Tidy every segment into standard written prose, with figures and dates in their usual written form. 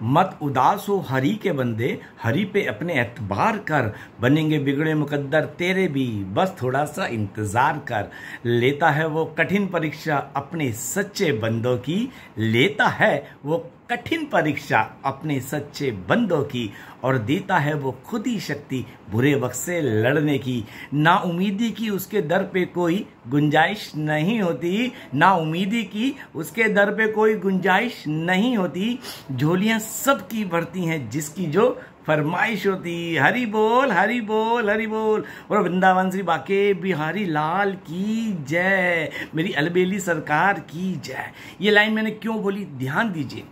मत उदास हो हरि के बंदे, हरि पे अपने एतबार कर, बनेंगे बिगड़े मुकद्दर तेरे भी, बस थोड़ा सा इंतजार कर। लेता है वो कठिन परीक्षा अपने सच्चे बंदों की, लेता है वो कठिन परीक्षा अपने सच्चे बंदों की, और देता है वो खुद ही शक्ति बुरे वक्त से लड़ने की। ना उम्मीदी की उसके दर पे कोई गुंजाइश नहीं होती, ना उम्मीदी की उसके दर पे कोई गुंजाइश नहीं होती, झोलियां सबकी भरती हैं जिसकी जो फरमाइश होती। हरि बोल हरि बोल हरि बोल, और वृंदावन श्री बाके बिहारी लाल की जय, मेरी अलबेली सरकार की जय। ये लाइन मैंने क्यों बोली, ध्यान दीजिए।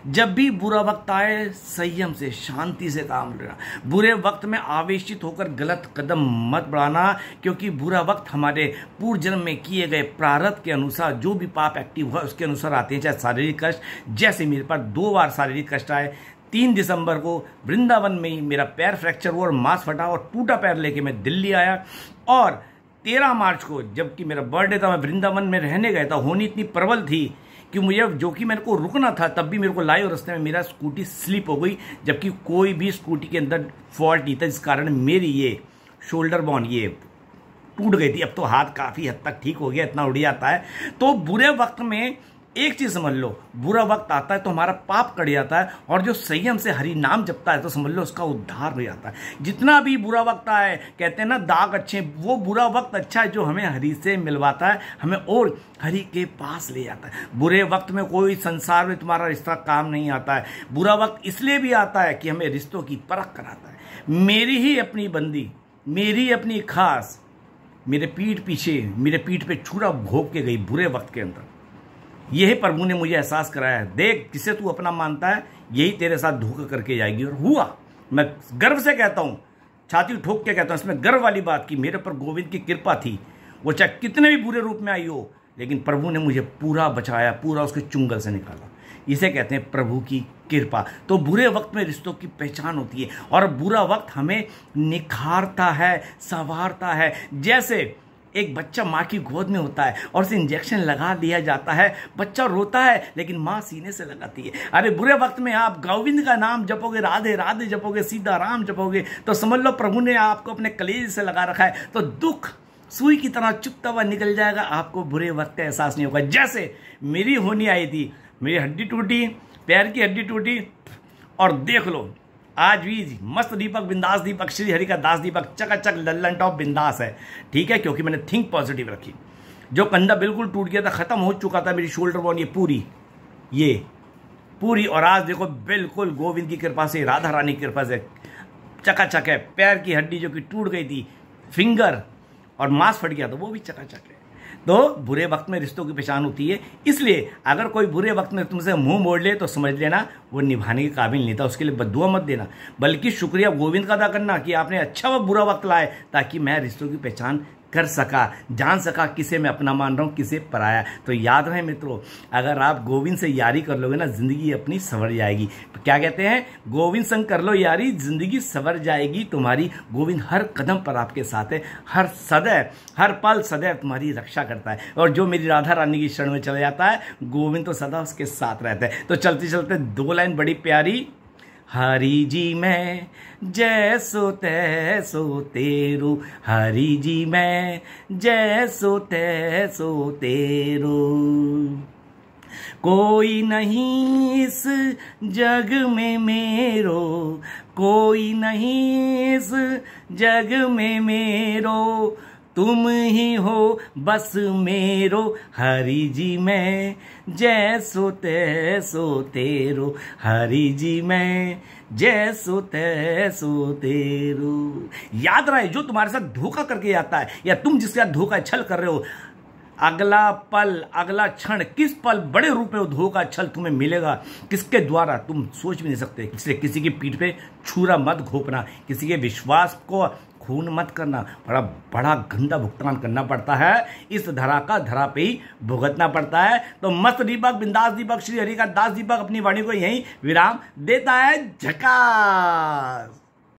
जब भी बुरा वक्त आए संयम से शांति से काम लेना, बुरे वक्त में आवेशित होकर गलत कदम मत बढ़ाना, क्योंकि बुरा वक्त हमारे पूर्व जन्म में किए गए प्रारब्ध के अनुसार जो भी पाप एक्टिव हुआ उसके अनुसार आते हैं। चाहे शारीरिक कष्ट, जैसे मेरे पास 2 बार शारीरिक कष्ट आए। 3 दिसंबर को वृंदावन में ही मेरा पैर फ्रैक्चर हुआ और मांस फटा और टूटा पैर लेके मैं दिल्ली आया, और 13 मार्च को जबकि मेरा बर्थडे था मैं वृंदावन में रहने गया था। होनी इतनी प्रबल थी कि मुझे जो कि मेरे को रुकना था तब भी मेरे को लाई, और रास्ते में मेरा स्कूटी स्लिप हो गई, जबकि कोई भी स्कूटी के अंदर फॉल्ट नहीं था, जिस कारण मेरी ये शोल्डर बोन ये टूट गई थी। अब तो हाथ काफ़ी हद तक ठीक हो गया, इतना उड़ जाता है। तो बुरे वक्त में एक चीज समझ लो, बुरा वक्त आता है तो हमारा पाप कट जाता है, और जो संयम से हरि नाम जपता है तो समझ लो उसका उद्धार हो जाता है। जितना भी बुरा वक्त आए, कहते हैं ना दाग अच्छे, वो बुरा वक्त अच्छा है जो हमें हरि से मिलवाता है, हमें और हरि के पास ले जाता है। बुरे वक्त में कोई संसार में तुम्हारा रिश्ता काम नहीं आता है। बुरा वक्त इसलिए भी आता है कि हमें रिश्तों की परख कराता है। मेरी ही अपनी बंदी, मेरी अपनी खास, मेरे पीठ पे छुरा घोंप के गई बुरे वक्त के अंदर। यही प्रभु ने मुझे एहसास कराया है, देख जिसे तू अपना मानता है यही तेरे साथ धोखा करके जाएगी। और हुआ, मैं गर्व से कहता हूं, छाती ठोक के कहता हूं, इसमें गर्व वाली बात की मेरे पर गोविंद की कृपा थी। वो चाहे कितने भी बुरे रूप में आई हो, लेकिन प्रभु ने मुझे पूरा बचाया, पूरा उसके चुंगल से निकाला। इसे कहते हैं प्रभु की कृपा। तो बुरे वक्त में रिश्तों की पहचान होती है, और बुरा वक्त हमें निखारता है, संवारता है। जैसे एक बच्चा माँ की गोद में होता है और उसे इंजेक्शन लगा दिया जाता है, बच्चा रोता है लेकिन माँ सीने से लगाती है। अरे बुरे वक्त में आप गोविंद का नाम जपोगे, राधे राधे जपोगे, सीधा राम जपोगे, तो समझ लो प्रभु ने आपको अपने कलेजे से लगा रखा है। तो दुख सुई की तरह चुपता हुआ निकल जाएगा, आपको बुरे वक्त का एहसास नहीं होगा। जैसे मेरी होनी आई थी, मेरी हड्डी टूटी, पैर की हड्डी टूटी, और देख लो आज भी मस्त दीपक, बिंदास दीपक, श्री हरि का दास दीपक, चकाचक लल्लन टॉप बिंदास है। ठीक है, क्योंकि मैंने थिंक पॉजिटिव रखी। जो कंधा बिल्कुल टूट गया था, खत्म हो चुका था, मेरी शोल्डर बोन ये पूरी, और आज देखो बिल्कुल गोविंद की कृपा से, राधा रानी की कृपा से चकाचक है। पैर की हड्डी जो कि टूट गई थी, फिंगर और मांस फट गया था, वो भी चकाचक है। तो बुरे वक्त में रिश्तों की पहचान होती है। इसलिए अगर कोई बुरे वक्त में तुमसे मुंह मोड़ ले तो समझ लेना वो निभाने के काबिल नहीं था, उसके लिए बद्दुआ मत देना, बल्कि शुक्रिया गोविंद का अदा करना कि आपने अच्छा व बुरा वक्त लाए, ताकि मैं रिश्तों की पहचान कर सका, जान सका किसे मैं अपना मान रहा हूँ, किसे पराया। तो याद रहे मित्रों, अगर आप गोविंद से यारी कर लोगे ना, जिंदगी अपनी संवर जाएगी। क्या कहते हैं, गोविंद संग कर लो यारी, जिंदगी संवर जाएगी तुम्हारी। गोविंद हर कदम पर आपके साथ है, हर सदैव, हर पल सदैव तुम्हारी रक्षा करता है। और जो मेरी राधा रानी की शरण में चला जाता है, गोविंद तो सदा उसके साथ रहता है। तो चलते चलते 2 लाइन बड़ी प्यारी। हरि जी मैं जैसो तैसो तेरो, हरि जी मैं जैसो तैसो तेरो, कोई नहीं इस जग में मेरो, कोई नहीं इस जग में मेरो, तुम ही हो बस मेरो, हरि जी मैं जैसो तैसो तेरो, हरि जी मैं जैसो तैसो तेरो। याद रहे, जो तुम्हारे साथ धोखा करके जाता है, या तुम जिसके साथ धोखा छल कर रहे हो, अगला पल, अगला क्षण, किस पल बड़े रूप में वो धोखा छल तुम्हें मिलेगा, किसके द्वारा तुम सोच भी नहीं सकते। इसलिए किसी की पीठ पे छुरा मत घोंपना, किसी के विश्वास को खून मत करना, बड़ा गंदा भुगतान करना पड़ता है, इस धरा पे ही भुगतना पड़ता है। तो मस्त दीपक, बिंदास दीपक, श्री हरि का दास दीपक अपनी वाणी को यहीं विराम देता है। झकास।